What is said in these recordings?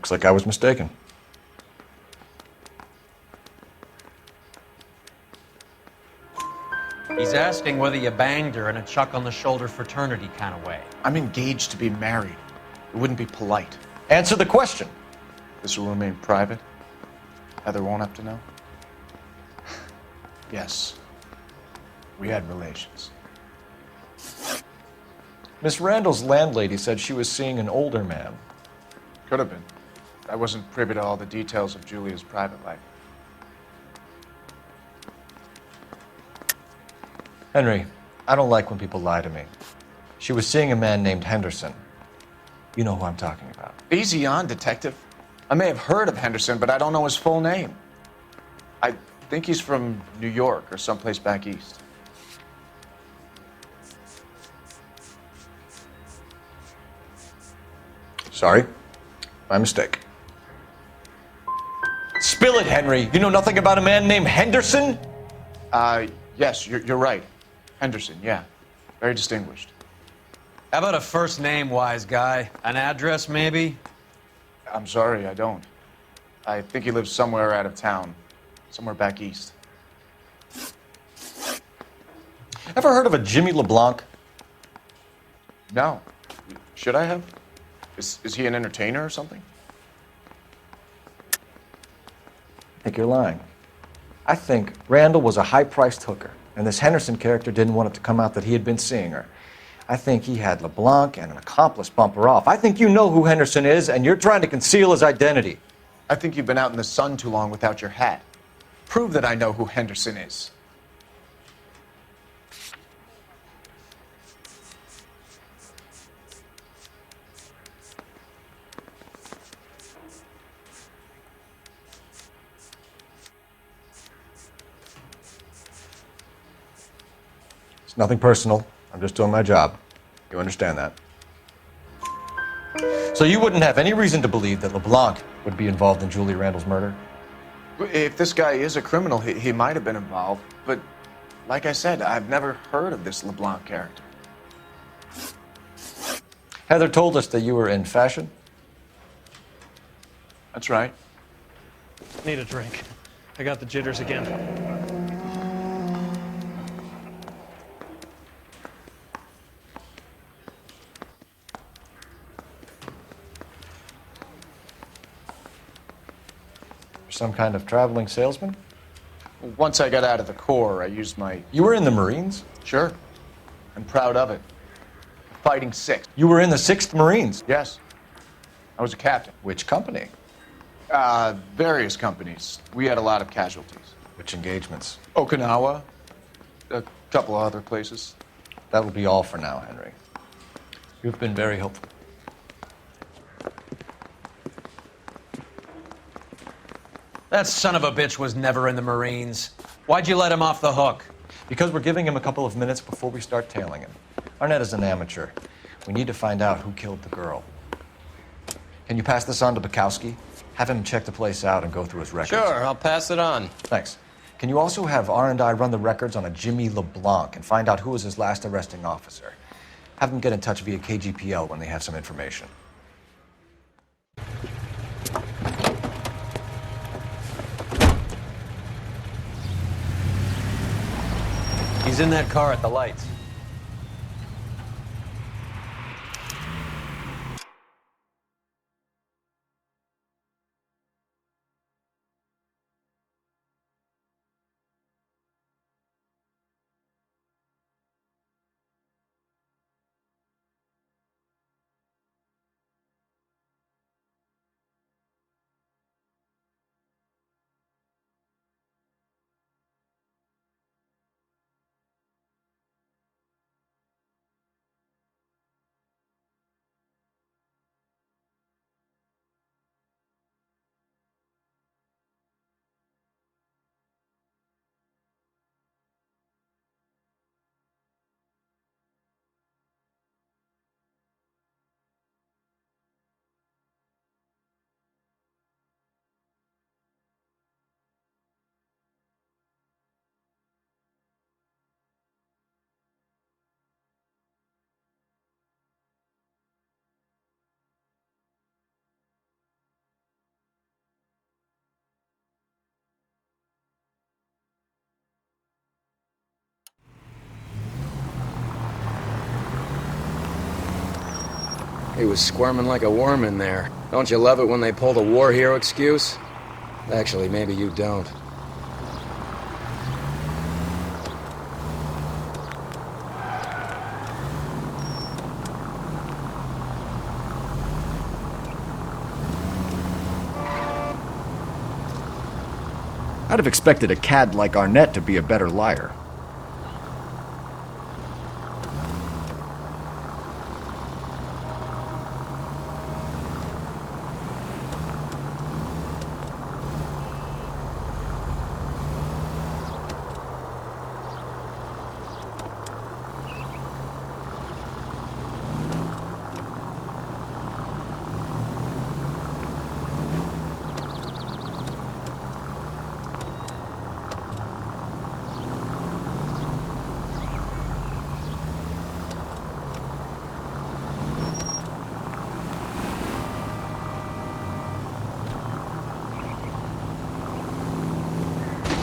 Looks like I was mistaken. He's asking whether you banged her in a chuck-on-the-shoulder fraternity kind of way. I'm engaged to be married. It wouldn't be polite. Answer the question. This will remain private. Heather won't have to know. Yes. We had relations. Miss Randall's landlady said she was seeing an older man. Could have been. I wasn't privy to all the details of Julia's private life. Henry, I don't like when people lie to me. She was seeing a man named Henderson. You know who I'm talking about. Easy on, detective. I may have heard of Henderson, but I don't know his full name. I think he's from New York or someplace back east. Sorry. My mistake. Spill it, Henry. You know nothing about a man named Henderson? Yes, you're right. Henderson, yeah. Very distinguished. How about a first name, wise guy? An address, maybe? I'm sorry, I don't. I think he lives somewhere out of town. Somewhere back east. Ever heard of a Jimmy LeBlanc? No. Should I have? Is he an entertainer or something? I think you're lying. I think Randall was a high-priced hooker, and this Henderson character didn't want it to come out that he had been seeing her. I think he had LeBlanc and an accomplice bump her off. I think you know who Henderson is, and you're trying to conceal his identity. I think you've been out in the sun too long without your hat. Prove that I know who Henderson is. It's nothing personal. I'm just doing my job. You understand that? So you wouldn't have any reason to believe that LeBlanc would be involved in Julie Randall's murder? If this guy is a criminal, he might have been involved. But like I said, I've never heard of this LeBlanc character. Heather told us that you were in fashion. That's right. Need a drink. I got the jitters again. Some kind of traveling salesman? Once I got out of the Corps, I used my... You were in the Marines? Sure. I'm proud of it. Fighting Sixth. You were in the 6th Marines? Yes. I was a captain. Which company? Various companies. We had a lot of casualties. Which engagements? Okinawa. A couple of other places. That will be all for now, Henry. You've been very helpful. That son of a bitch was never in the Marines. Why'd you let him off the hook? Because we're giving him a couple of minutes before we start tailing him. Arnett is an amateur. We need to find out who killed the girl. Can you pass this on to Bukowski? Have him check the place out and go through his records. Sure, I'll pass it on. Thanks. Can you also have R&I run the records on a Jimmy LeBlanc and find out who was his last arresting officer? Have them get in touch via KGPL when they have some information. He's in that car at the lights. He was squirming like a worm in there. Don't you love it when they pull the war hero excuse? Actually, maybe you don't. I'd have expected a cad like Arnett to be a better liar.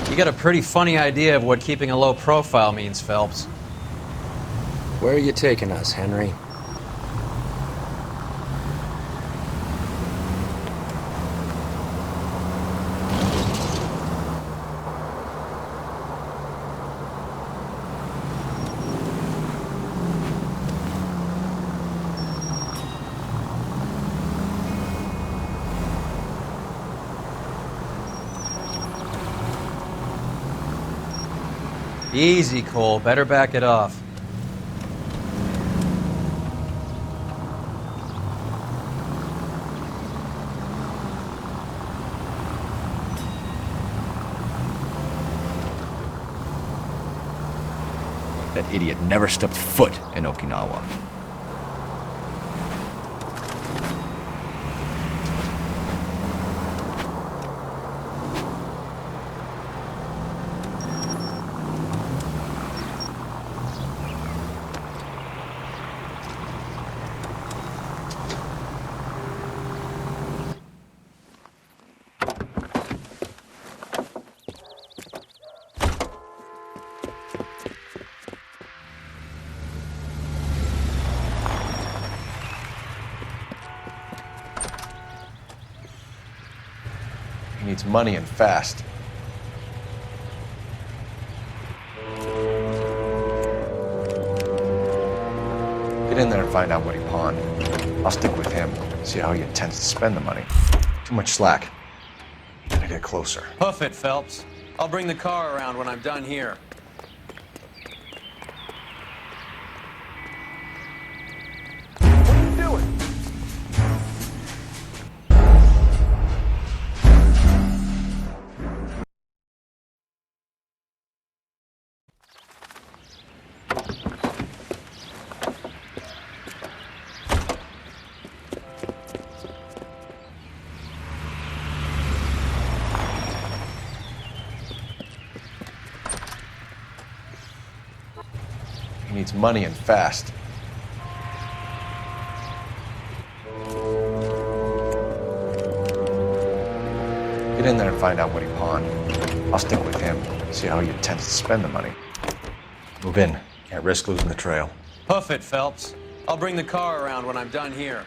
You got a pretty funny idea of what keeping a low profile means, Phelps. Where are you taking us, Henry? Easy, Cole. Better back it off. That idiot never stepped foot in Okinawa. He needs money and fast. Get in there and find out what he pawned. I'll stick with him, see how he intends to spend the money. Too much slack. Gotta get closer. Hoof it, Phelps. I'll bring the car around when I'm done here. What are you doing? He needs money and fast. Get in there and find out what he pawned. I'll stick with him, see how he intends to spend the money. Move in. Can't risk losing the trail. Hoof it, Phelps. I'll bring the car around when I'm done here.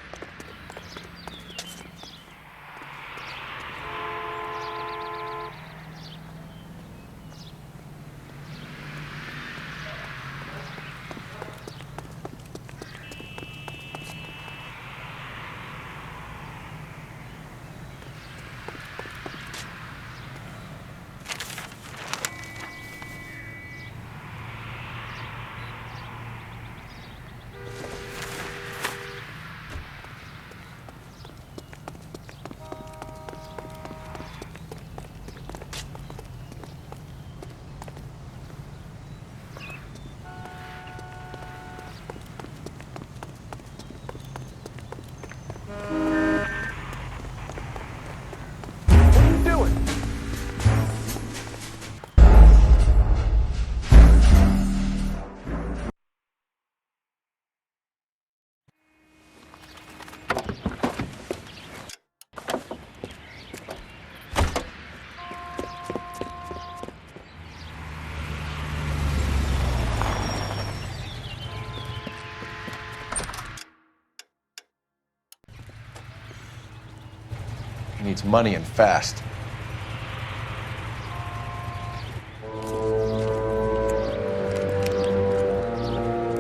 needs money and fast.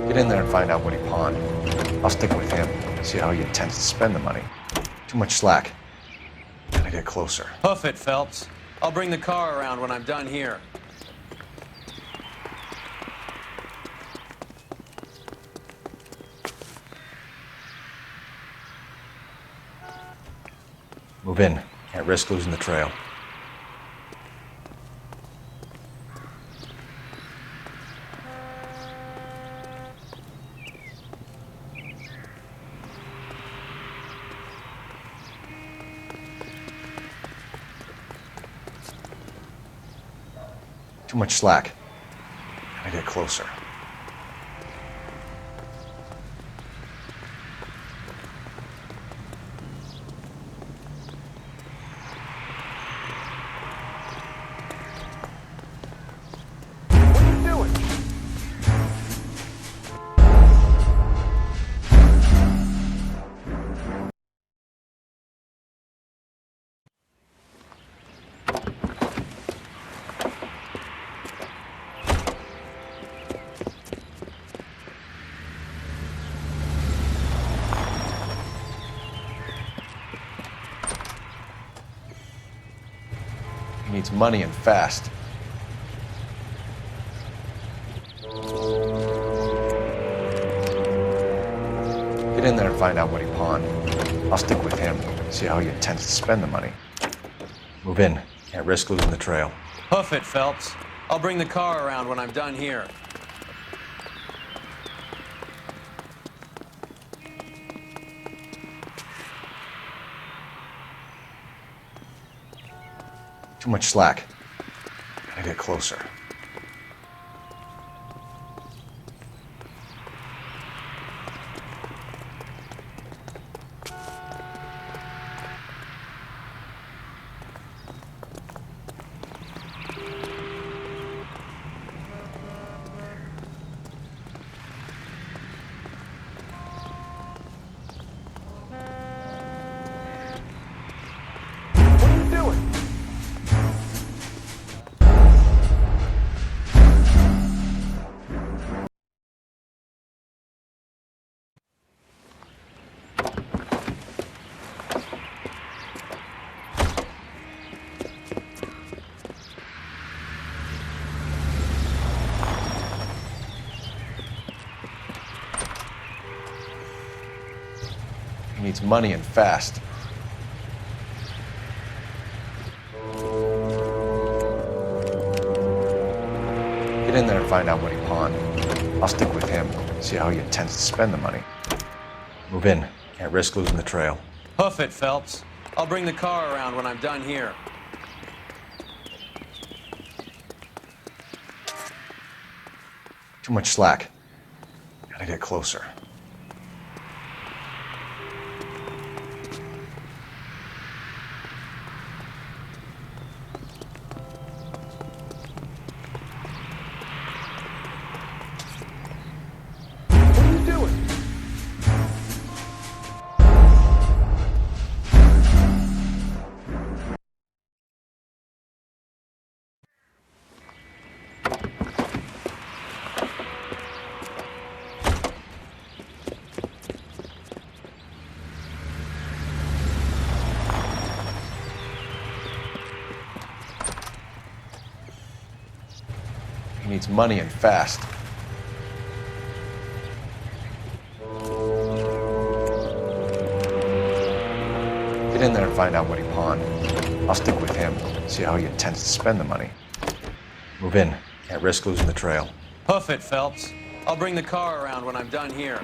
Get in there and find out what he pawned. I'll stick with him, see how he intends to spend the money. Too much slack. Gotta get closer. Hoof it, Phelps. I'll bring the car around when I'm done here. Move in. Can't risk losing the trail. Too much slack. Gotta get closer. He needs money and fast. Get in there and find out what he pawned. I'll stick with him, see how he intends to spend the money. Move in. Can't risk losing the trail. Hoof it, Phelps. I'll bring the car around when I'm done here. Too much slack. Gotta get closer. He needs money and fast. Get in there and find out what he pawned. I'll stick with him, see how he intends to spend the money. Move in. Can't risk losing the trail. Hoof it, Phelps. I'll bring the car around when I'm done here. Too much slack. Gotta get closer. He needs money and fast. Get in there and find out what he pawned. I'll stick with him, see how he intends to spend the money. Move in. Can't risk losing the trail. Hoof it, Phelps. I'll bring the car around when I'm done here.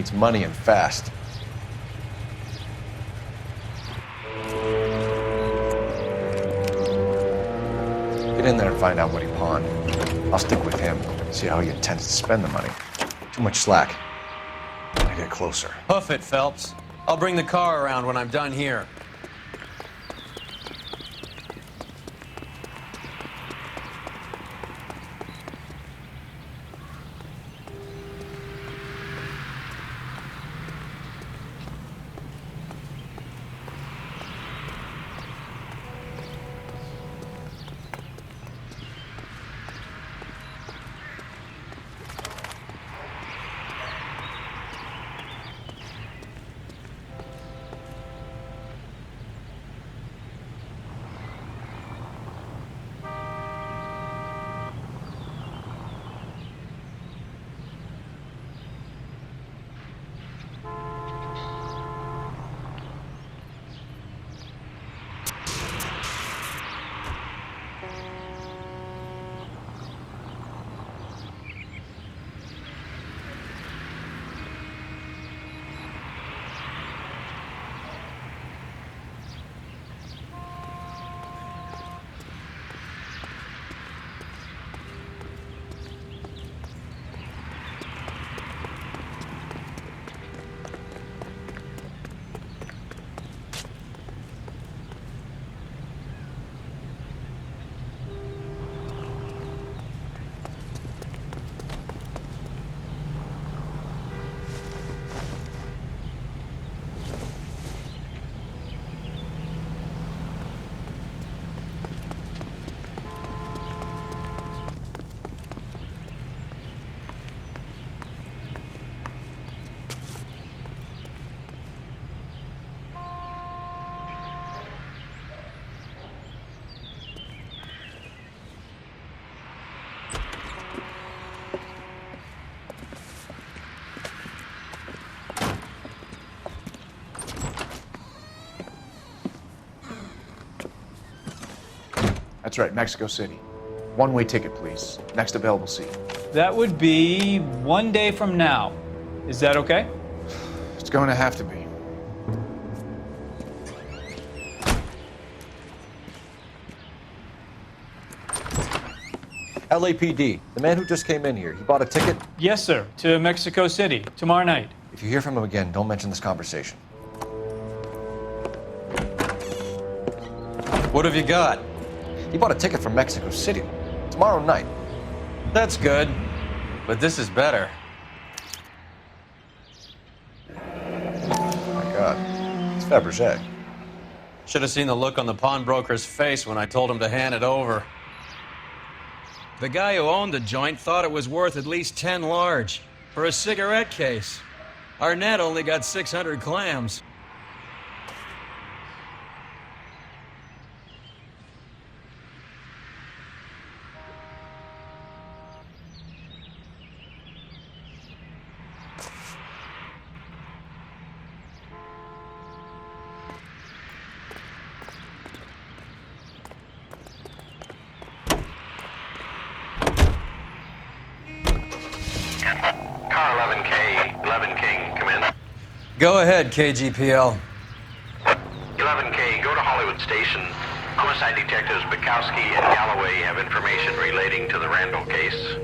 needs money and fast. Get in there and find out what he pawned. I'll stick with him, see how he intends to spend the money. Too much slack. I get closer. Hoof it, Phelps. I'll bring the car around when I'm done here. That's right, Mexico City. One-way ticket, please. Next available seat. That would be 1 day from now. Is that okay? It's going to have to be. LAPD, the man who just came in here, he bought a ticket? Yes, sir. To Mexico City, tomorrow night. If you hear from him again, don't mention this conversation. What have you got? He bought a ticket from Mexico City. Tomorrow night. That's good. But this is better. My God. It's Fabergé. Should have seen the look on the pawnbroker's face when I told him to hand it over. The guy who owned the joint thought it was worth at least 10 large for a cigarette case. Arnett only got 600 clams. Car 11K, 11 King, come in. Go ahead, KGPL. 11K, go to Hollywood Station. Homicide detectives Bukowski and Galloway have information relating to the Randall case.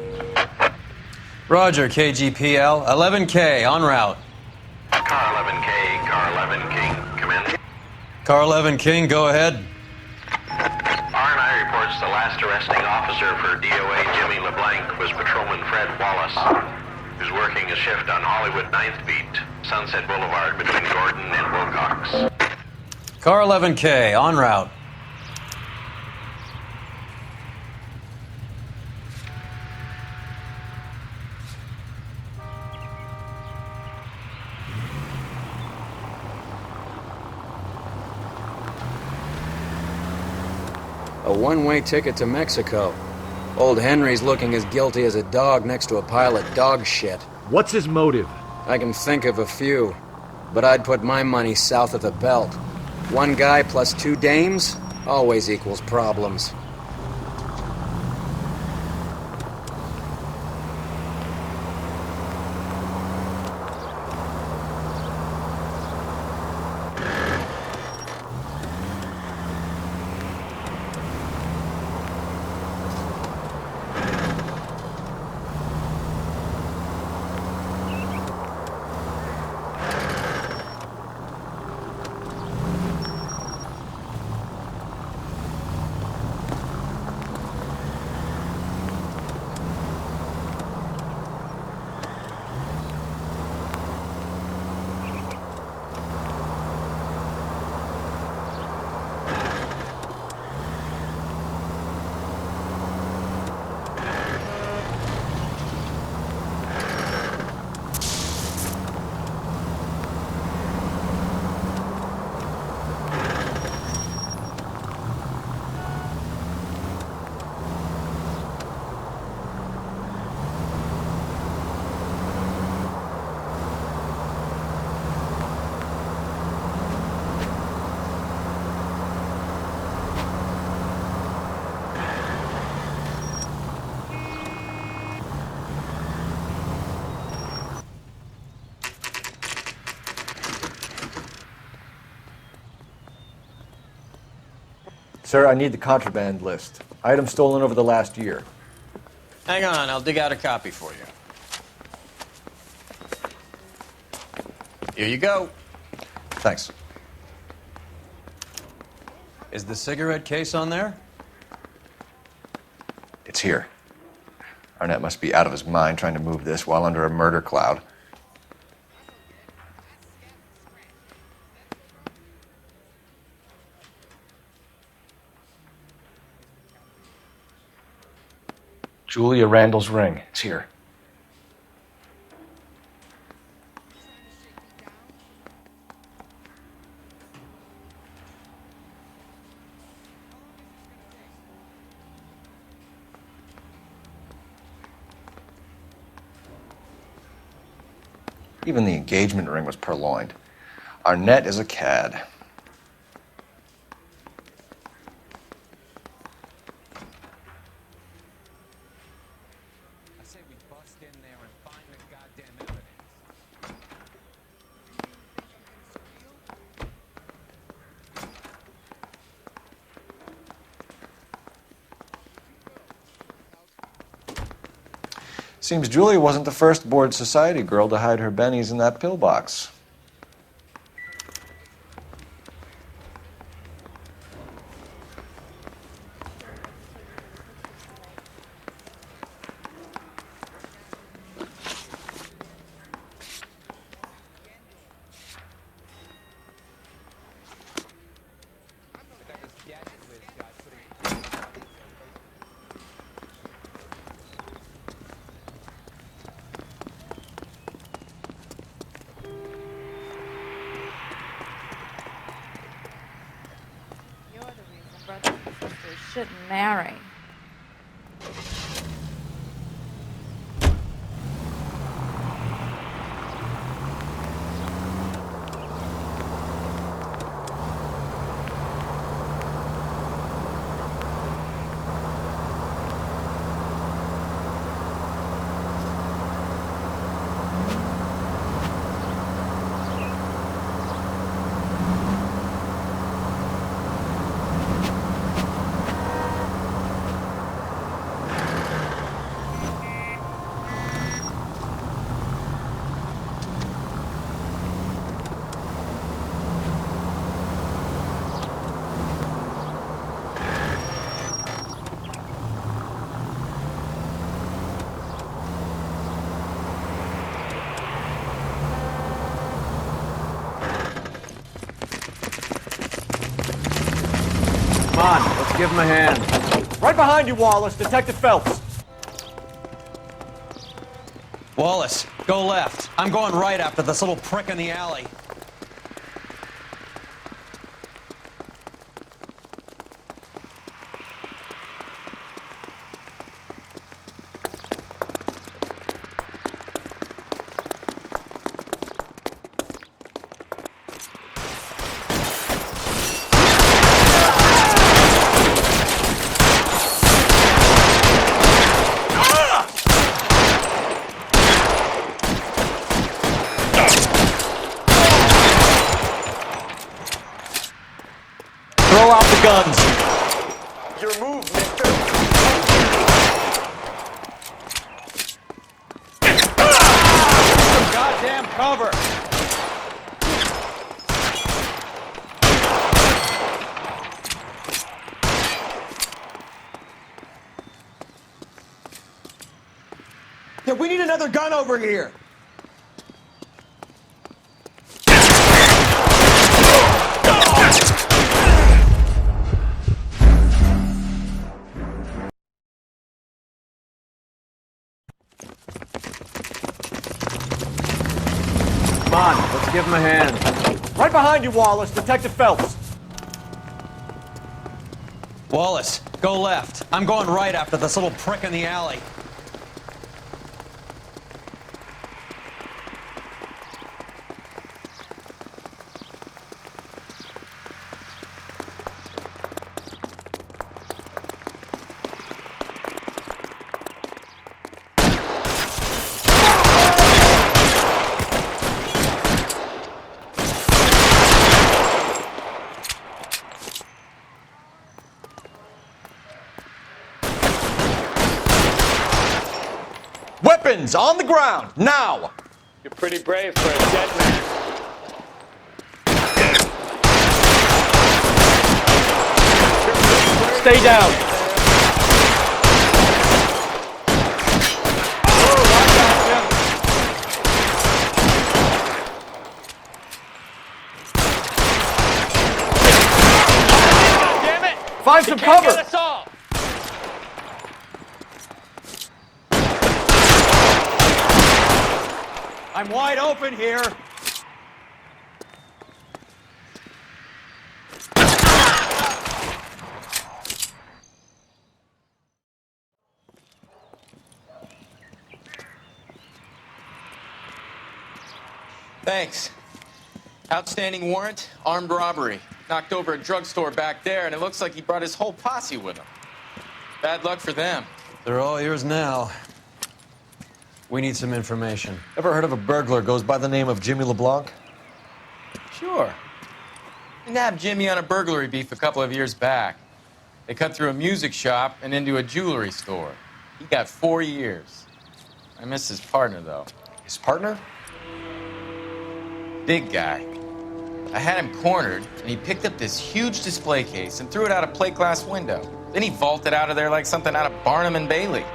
Roger, KGPL. 11K, en route. Car 11K, car 11 King, come in. Car 11 King, go ahead. R&I reports the last arresting officer for DOA Jimmy LeBlanc was Patrolman Fred Wallace, who's working a shift on Hollywood 9th Beat, Sunset Boulevard between Gordon and Wilcox. Car 11K, en route. A one-way ticket to Mexico. Old Henry's looking as guilty as a dog next to a pile of dog shit. What's his motive? I can think of a few, but I'd put my money south of the belt. One guy plus two dames always equals problems. Sir, I need the contraband list. Items stolen over the last year. Hang on, I'll dig out a copy for you. Here you go. Thanks. Is the cigarette case on there? It's here. Arnett must be out of his mind trying to move this while under a murder cloud. Julia Randall's ring. It's here. Even the engagement ring was purloined. Arnett is a cad. I say we bust in there and find the goddamn evidence. Seems Julia wasn't the first bored society girl to hide her bennies in that pillbox. You're the reason brothers and sisters shouldn't marry. Come on, let's give him a hand. Right behind you, Wallace. Detective Phelps. Wallace, go left. I'm going right after this little prick in the alley. Throw out the guns. Your move, mister. Goddamn cover! Yeah, we need another gun over here. Come on, let's give him a hand. Right behind you, Wallace. Detective Phelps. Wallace, go left. I'm going right after this little prick in the alley. Weapons on the ground, now! You're pretty brave for a dead man. Stay down. Damn it! Find some cover! Get us all! I'm wide open here. Thanks. Outstanding warrant, armed robbery. Knocked over a drugstore back there, and it looks like he brought his whole posse with him. Bad luck for them. They're all yours now. We need some information. Ever heard of a burglar goes by the name of Jimmy LeBlanc? Sure. We nabbed Jimmy on a burglary beef a couple of years back. They cut through a music shop and into a jewelry store. He got 4 years. I miss his partner, though. His partner? Big guy. I had him cornered, and he picked up this huge display case and threw it out a plate glass window. Then he vaulted out of there like something out of Barnum and Bailey.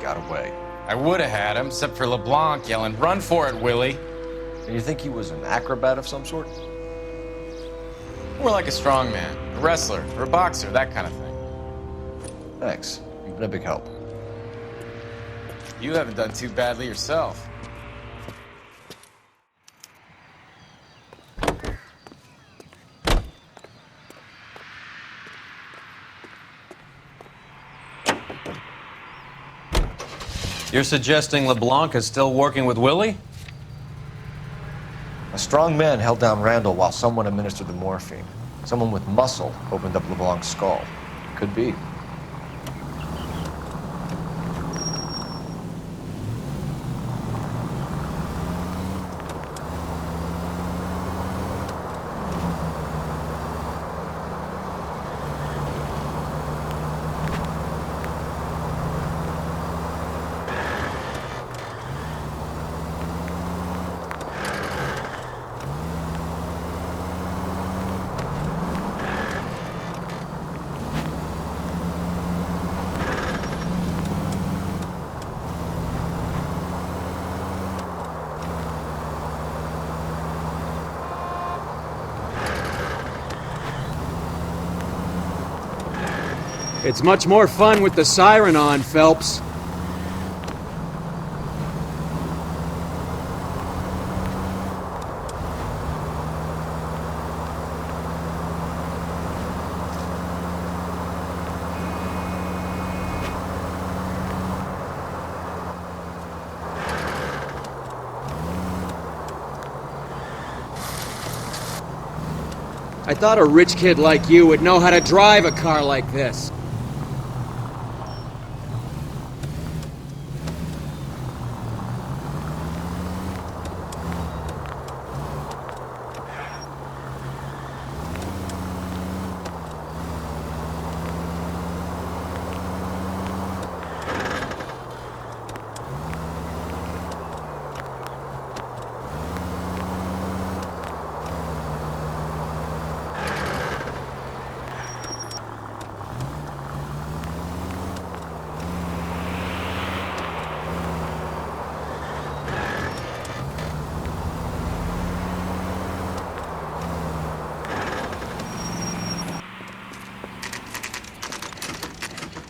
Got away. I would have had him, except for LeBlanc yelling, "Run for it, Willie!" And you think he was an acrobat of some sort? More like a strongman, a wrestler, or a boxer, that kind of thing. Thanks. You've been a big help. You haven't done too badly yourself. You're suggesting LeBlanc is still working with Willie? A strong man held down Randall while someone administered the morphine. Someone with muscle opened up LeBlanc's skull. Could be. It's much more fun with the siren on, Phelps. I thought a rich kid like you would know how to drive a car like this.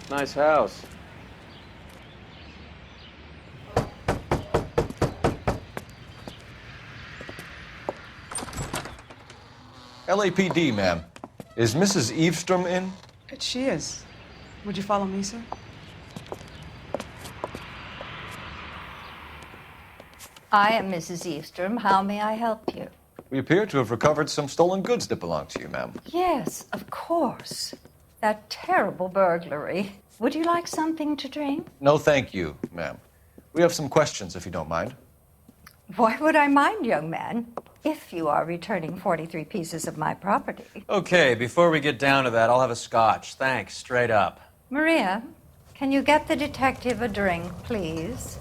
Nice house. LAPD, ma'am. Is Mrs. Eavestrom in? She is. Would you follow me, sir? I am Mrs. Eavestrom. How may I help you? We appear to have recovered some stolen goods that belong to you, ma'am. Yes, of course. That terrible burglary. Would you like something to drink? No, thank you, ma'am. We have some questions, if you don't mind. Why would I mind, young man, if you are returning 43 pieces of my property? Okay, before we get down to that, I'll have a scotch. Thanks, straight up. Maria, can you get the detective a drink, please?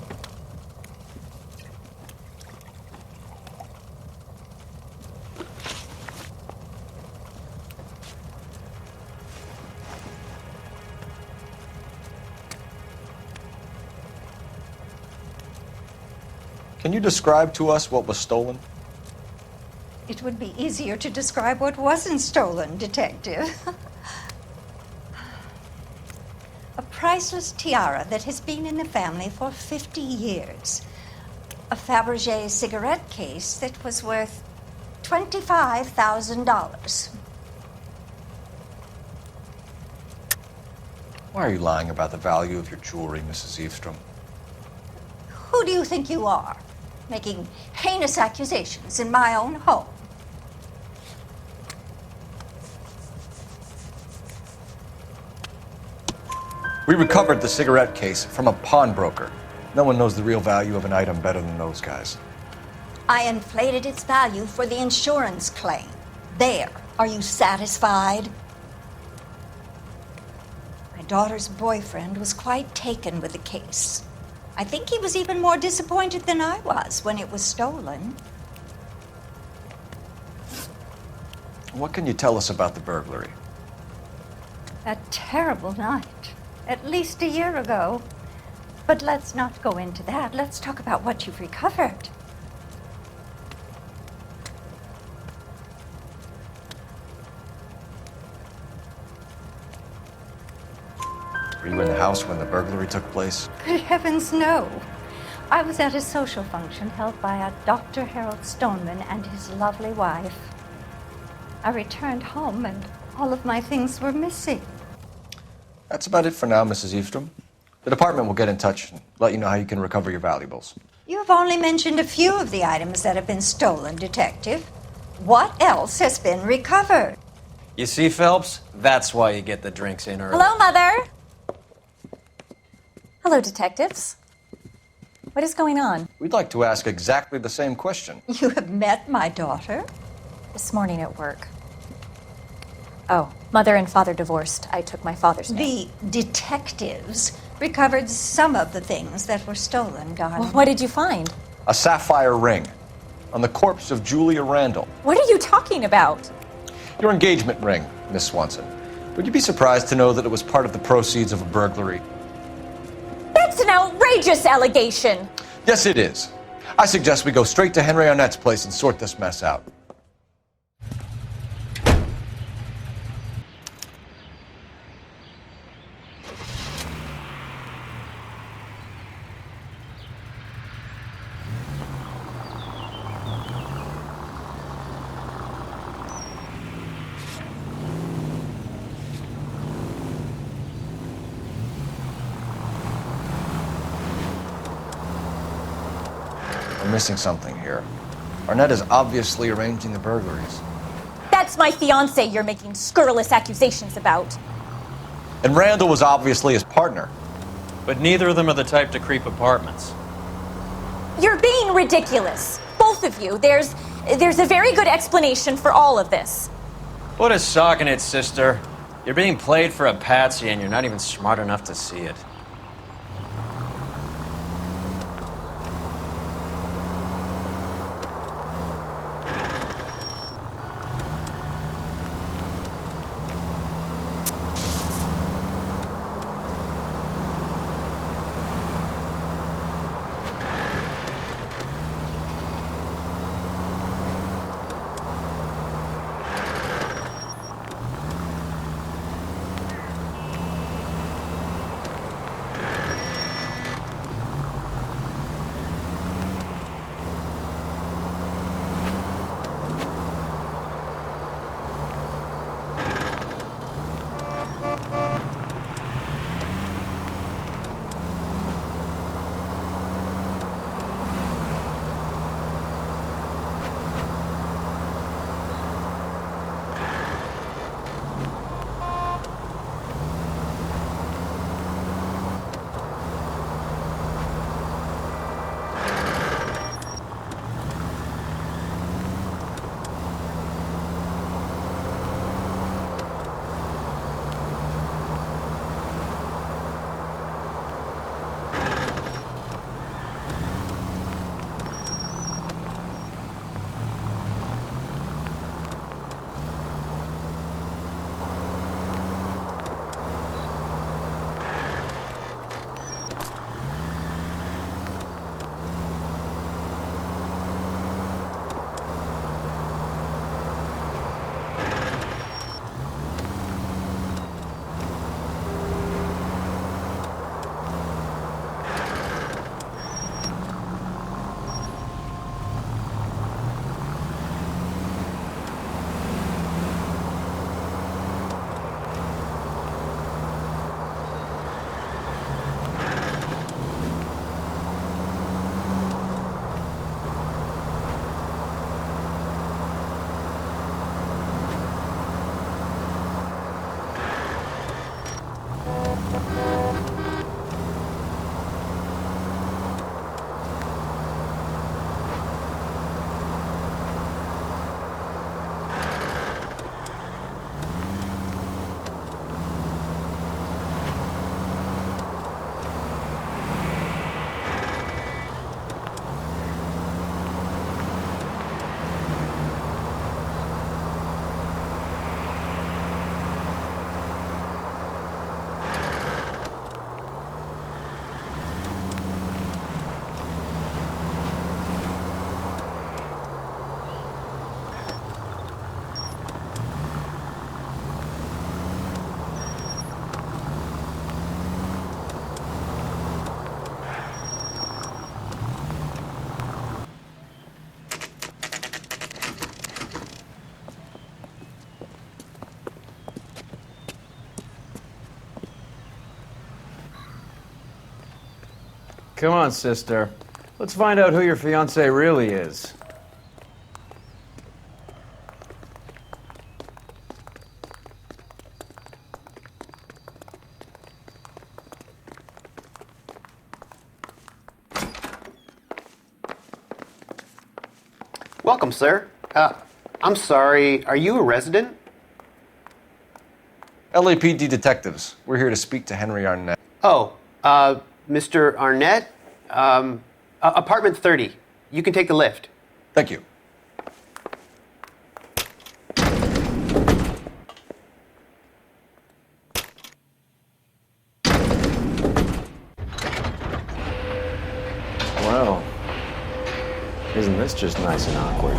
Can you describe to us what was stolen? It would be easier to describe what wasn't stolen, Detective. A priceless tiara that has been in the family for 50 years. A Fabergé cigarette case that was worth $25,000. Why are you lying about the value of your jewelry, Mrs. Eavestrom? Who do you think you are, making heinous accusations in my own home? We recovered the cigarette case from a pawnbroker. No one knows the real value of an item better than those guys. I inflated its value for the insurance claim. There. Are you satisfied? My daughter's boyfriend was quite taken with the case. I think he was even more disappointed than I was when it was stolen. What can you tell us about the burglary? That terrible night. At least a year ago. But let's not go into that. Let's talk about what you've recovered. Were you in the house when the burglary took place? Good heavens, no. I was at a social function held by a Dr. Harold Stoneman and his lovely wife. I returned home and all of my things were missing. That's about it for now, Mrs. Eavestrom. The department will get in touch and let you know how you can recover your valuables. You have only mentioned a few of the items that have been stolen, Detective. What else has been recovered? You see, Phelps? That's why you get the drinks in early. Hello, Mother. Hello, detectives. What is going on? We'd like to ask exactly the same question. You have met my daughter? This morning at work. Oh, mother and father divorced. I took my father's name. The detectives recovered some of the things that were stolen, darling. Well, what did you find? A sapphire ring on the corpse of Julia Randall. What are you talking about? Your engagement ring, Miss Swanson. Would you be surprised to know that it was part of the proceeds of a burglary? That's an outrageous allegation! Yes, it is. I suggest we go straight to Henry Arnett's place and sort this mess out. We're missing something here. Arnett is obviously arranging the burglaries. That's my fiance you're making scurrilous accusations about. And Randall was obviously his partner. But neither of them are the type to creep apartments. You're being ridiculous. Both of you. There's a very good explanation for all of this. Put a sock in it, sister. You're being played for a patsy and you're not even smart enough to see it. Come on, sister. Let's find out who your fiancé really is. Welcome, sir. I'm sorry, are you a resident? LAPD detectives. We're here to speak to Henry Arnett. Oh, Mr. Arnett? Apartment 30. You can take the lift. Thank you. Well, isn't this just nice and awkward?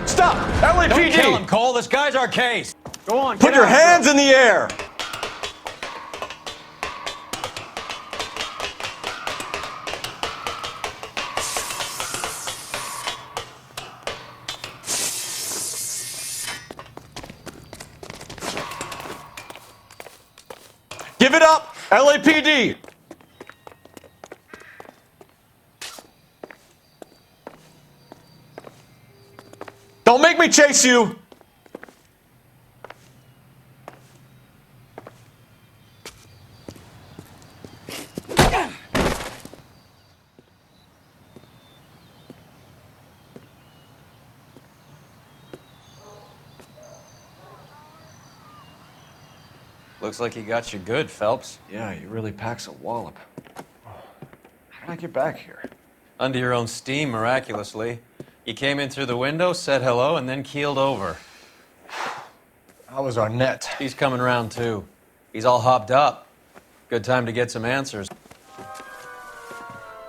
Stop! LAPD! Don't kill him, Cole. This guy's our case. Go on, Put your hands in the air! Give it up, LAPD! Don't make me chase you! Looks like he got you good, Phelps. Yeah, he really packs a wallop. How did I get back here? Under your own steam, miraculously. You came in through the window, said hello, and then keeled over. How was Arnett? He's coming round, too. He's all hopped up. Good time to get some answers.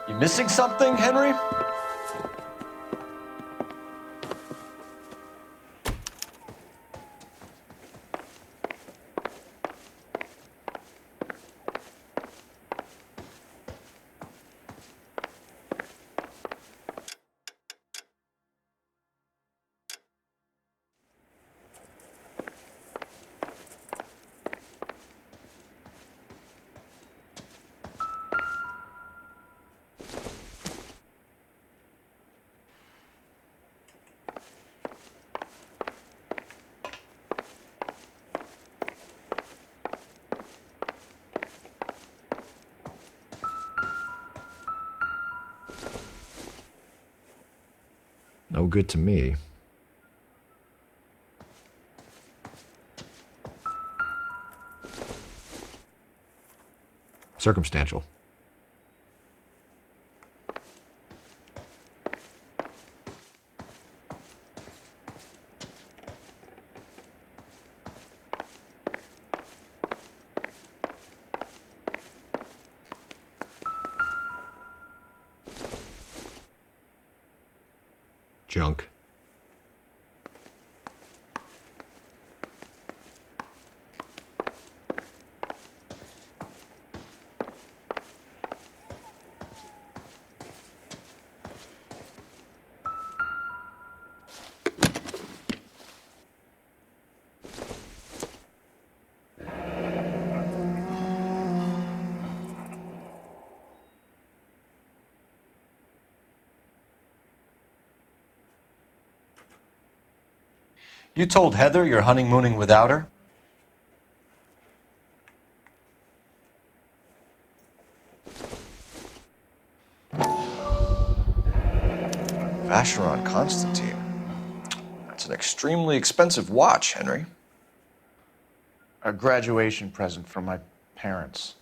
You missing something, Henry? No good to me. Circumstantial. Junk. You told Heather you're honeymooning without her? Vacheron Constantine. That's an extremely expensive watch, Henry. A graduation present from my parents.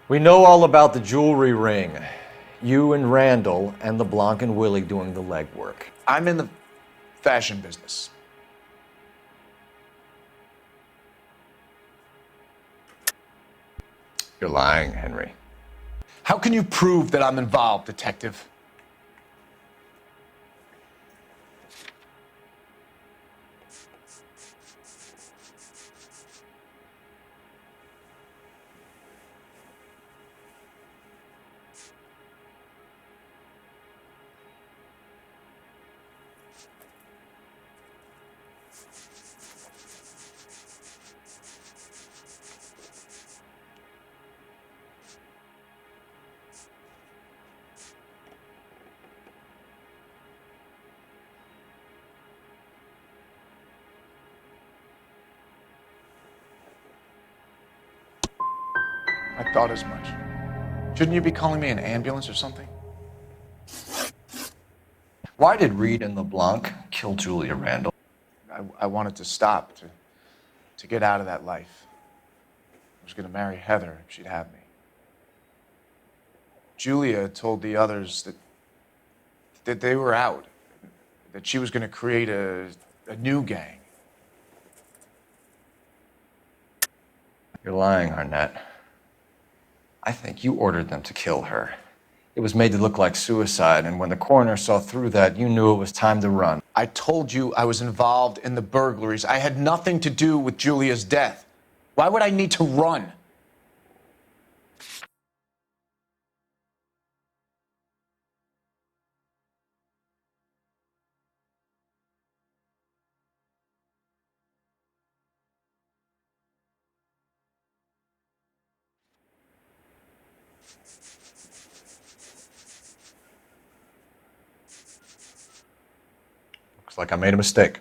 We know all about the jewelry ring. You and Randall and LeBlanc and Willie doing the legwork. I'm in the fashion business. You're lying, Henry. How can you prove that I'm involved, detective? I thought as much. Shouldn't you be calling me an ambulance or something? Why did Reed and LeBlanc kill Julia Randall? I wanted to stop, to get out of that life. I was going to marry Heather if she'd have me. Julia told the others that they were out, that she was going to create a new gang. You're lying, Arnett. I think you ordered them to kill her. It was made to look like suicide, and when the coroner saw through that, you knew it was time to run. I told you I was involved in the burglaries. I had nothing to do with Julia's death. Why would I need to run? Looks like I made a mistake.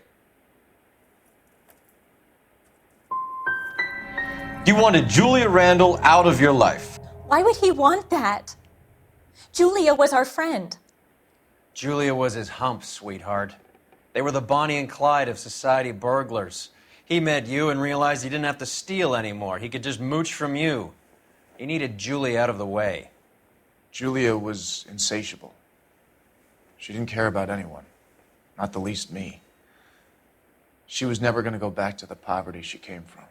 You wanted Julia Randall out of your life. Why would he want that? Julia was our friend. Julia was his hump, sweetheart. They were the Bonnie and Clyde of society burglars. He met you and realized he didn't have to steal anymore. He could just mooch from you. He needed Julia out of the way. Julia was insatiable. She didn't care about anyone, not the least me. She was never going to go back to the poverty she came from.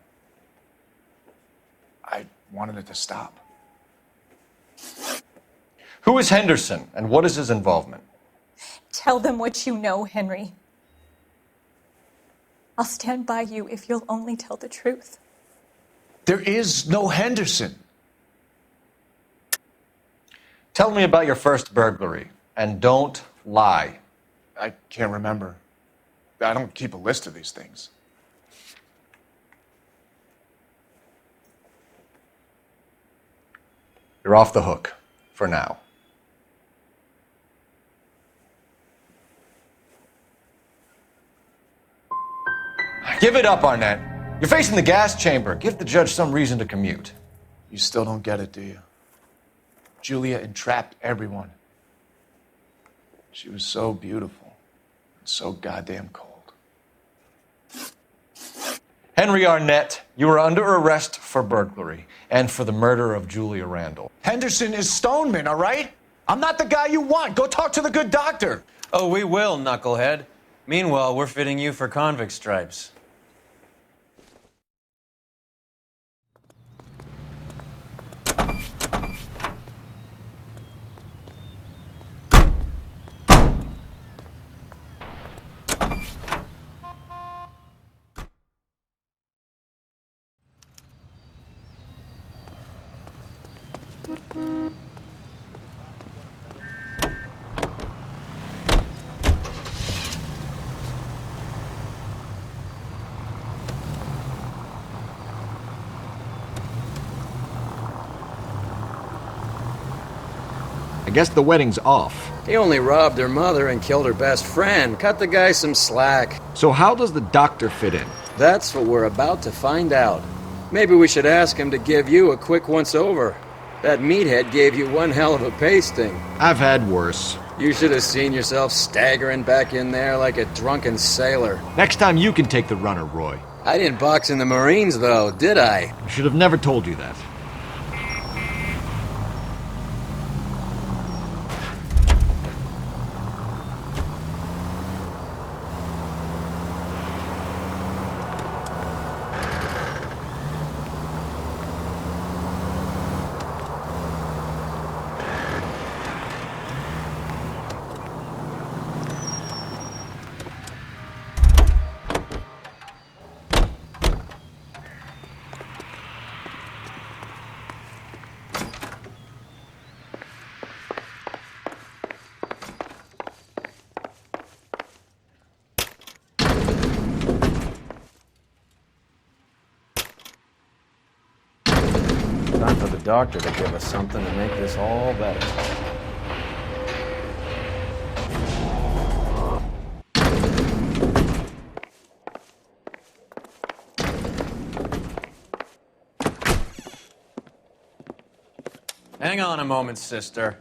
I wanted it to stop. Who is Henderson, and what is his involvement? Tell them what you know, Henry. I'll stand by you if you'll only tell the truth. There is no Henderson. Tell me about your first burglary, and don't lie. I can't remember. I don't keep a list of these things. You're off the hook, for now. Give it up, Arnett. You're facing the gas chamber. Give the judge some reason to commute. You still don't get it, do you? Julia entrapped everyone. She was so beautiful and so goddamn cold. Henry Arnett, you are under arrest for burglary and for the murder of Julia Randall. Henderson is Stoneman, all right? I'm not the guy you want. Go talk to the good doctor. Oh, we will, knucklehead. Meanwhile, we're fitting you for convict stripes. I guess the wedding's off. He only robbed her mother and killed her best friend. Cut the guy some slack. So how does the doctor fit in? That's what we're about to find out. Maybe we should ask him to give you a quick once-over. That meathead gave you one hell of a pasting. I've had worse. You should have seen yourself staggering back in there like a drunken sailor. Next time you can take the runner, Roy. I didn't box in the Marines, though, did I? I should have never told you that. Time for the doctor to give us something to make this all better. Hang on a moment, sister.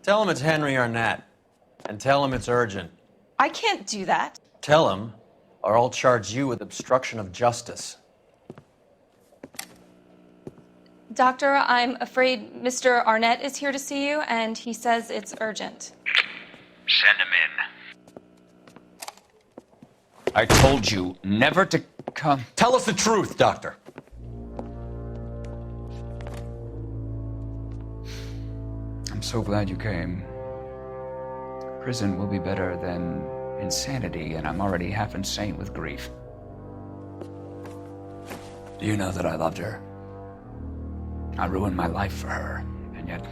Tell him it's Henry Arnett. And tell him it's urgent. I can't do that. Tell him, or I'll charge you with obstruction of justice. Doctor, I'm afraid Mr. Arnett is here to see you, and he says it's urgent. Send him in. I told you never to come. Tell us the truth, Doctor. I'm so glad you came. Prison will be better than insanity, and I'm already half insane with grief. Do you know that I loved her? I ruined my life for her, and yet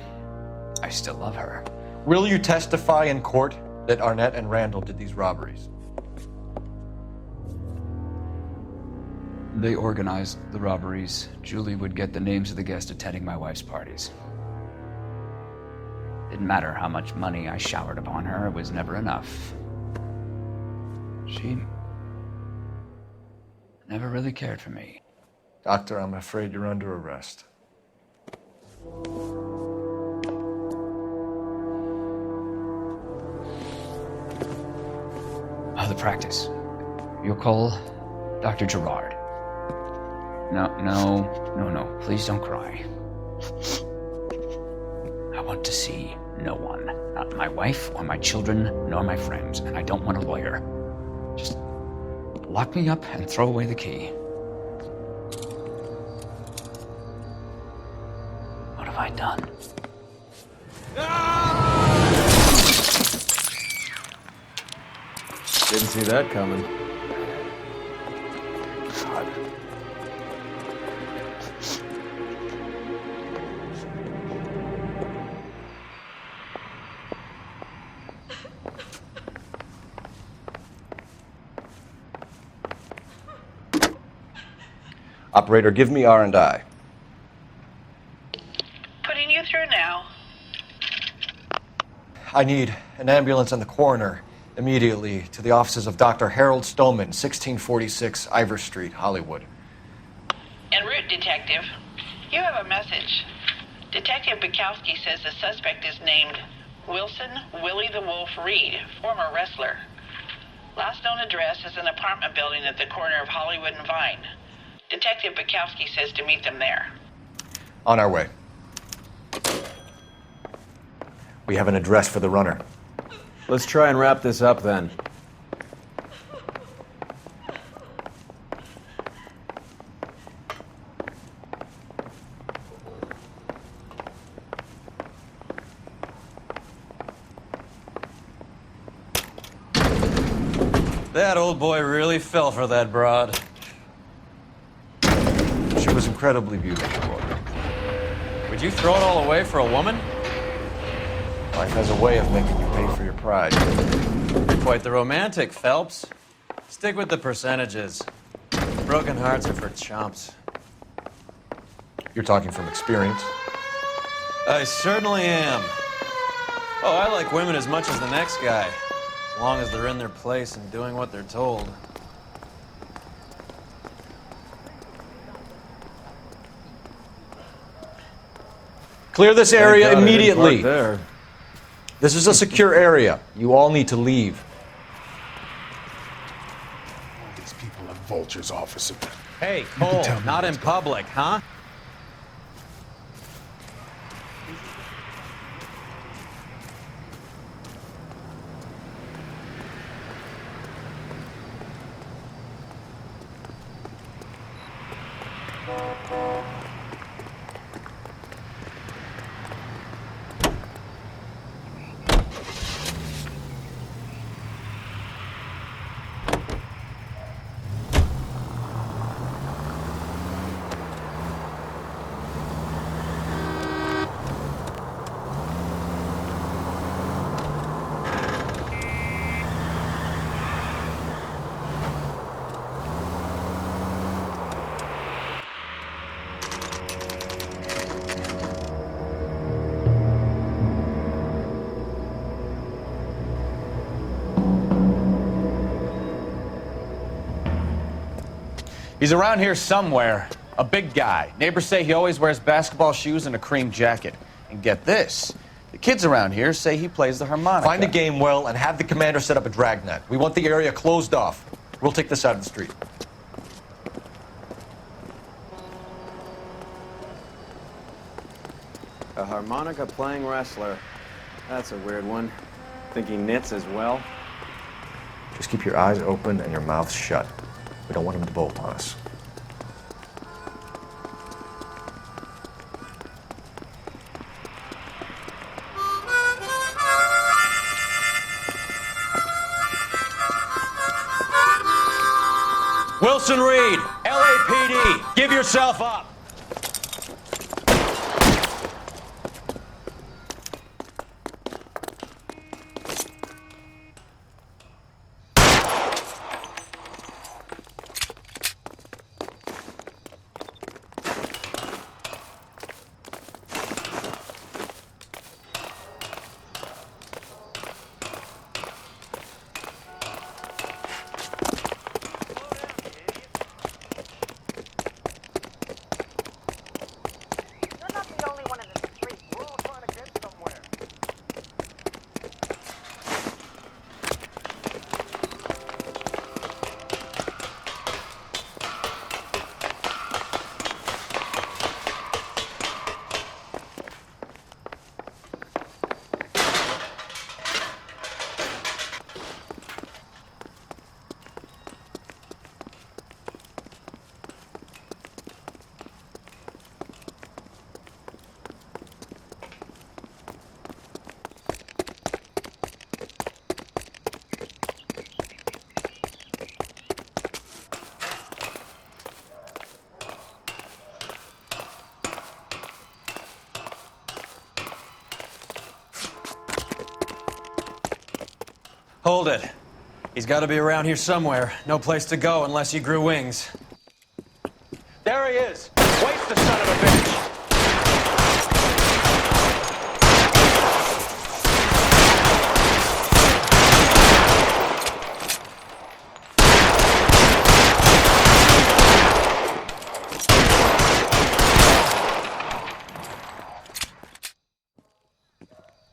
I still love her. Will you testify in court that Arnett and Randall did these robberies? They organized the robberies. Julie would get the names of the guests attending my wife's parties. Didn't matter how much money I showered upon her, it was never enough. She never really cared for me. Doctor, I'm afraid you're under arrest. The practice. You'll call Dr. Gerard. No. Please don't cry. I want to see no one. Not my wife or my children, nor my friends. And I don't want a lawyer. Just lock me up and throw away the key. What have I done? Didn't see that coming. God. Operator, give me R&I. Putting you through now. I need an ambulance and the coroner immediately to the offices of Dr. Harold Stoneman, 1646 Ivor Street, Hollywood. En route, Detective. You have a message. Detective Bukowski says the suspect is named Wilson Willie the Wolf Reed, former wrestler. Last known address is an apartment building at the corner of Hollywood and Vine. Detective Bukowski says to meet them there. On our way. We have an address for the runner. Let's try and wrap this up then. That old boy really fell for that broad. She was incredibly beautiful. Would you throw it all away for a woman? Life has a way of making you pay for your pride. You're quite the romantic, Phelps. Stick with the percentages. Broken hearts are for chumps. You're talking from experience. I certainly am. Oh, I like women as much as the next guy. As long as they're in their place and doing what they're told. Clear this area immediately. There. This is a secure area. You all need to leave. These people are vultures, officer. Hey, Cole, not in public, huh? He's around here somewhere. A big guy. Neighbors say he always wears basketball shoes and a cream jacket. And get this, the kids around here say he plays the harmonica. Find a game well and have the commander set up a dragnet. We want the area closed off. We'll take this side of the street. A harmonica playing wrestler. That's a weird one. Think he knits as well? Just keep your eyes open and your mouth shut. We don't want him to bolt on us. Wilson Reed, LAPD, give yourself up. Hold it. He's got to be around here somewhere. No place to go unless he grew wings. There he is! Waste the son of a bitch!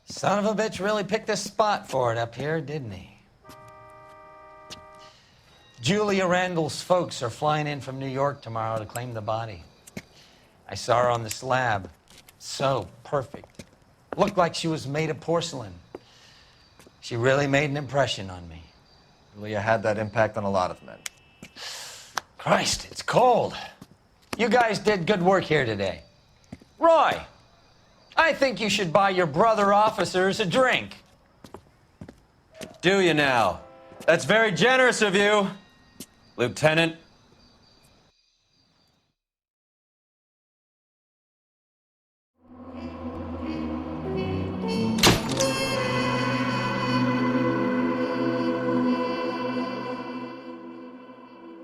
Son of a bitch really picked this spot for it up here, didn't he? Julia Randall's folks are flying in from New York tomorrow to claim the body. I saw her on the slab. So perfect. Looked like she was made of porcelain. She really made an impression on me. Julia had that impact on a lot of men. Christ, it's cold. You guys did good work here today. Roy, I think you should buy your brother officers a drink. Do you now? That's very generous of you, Lieutenant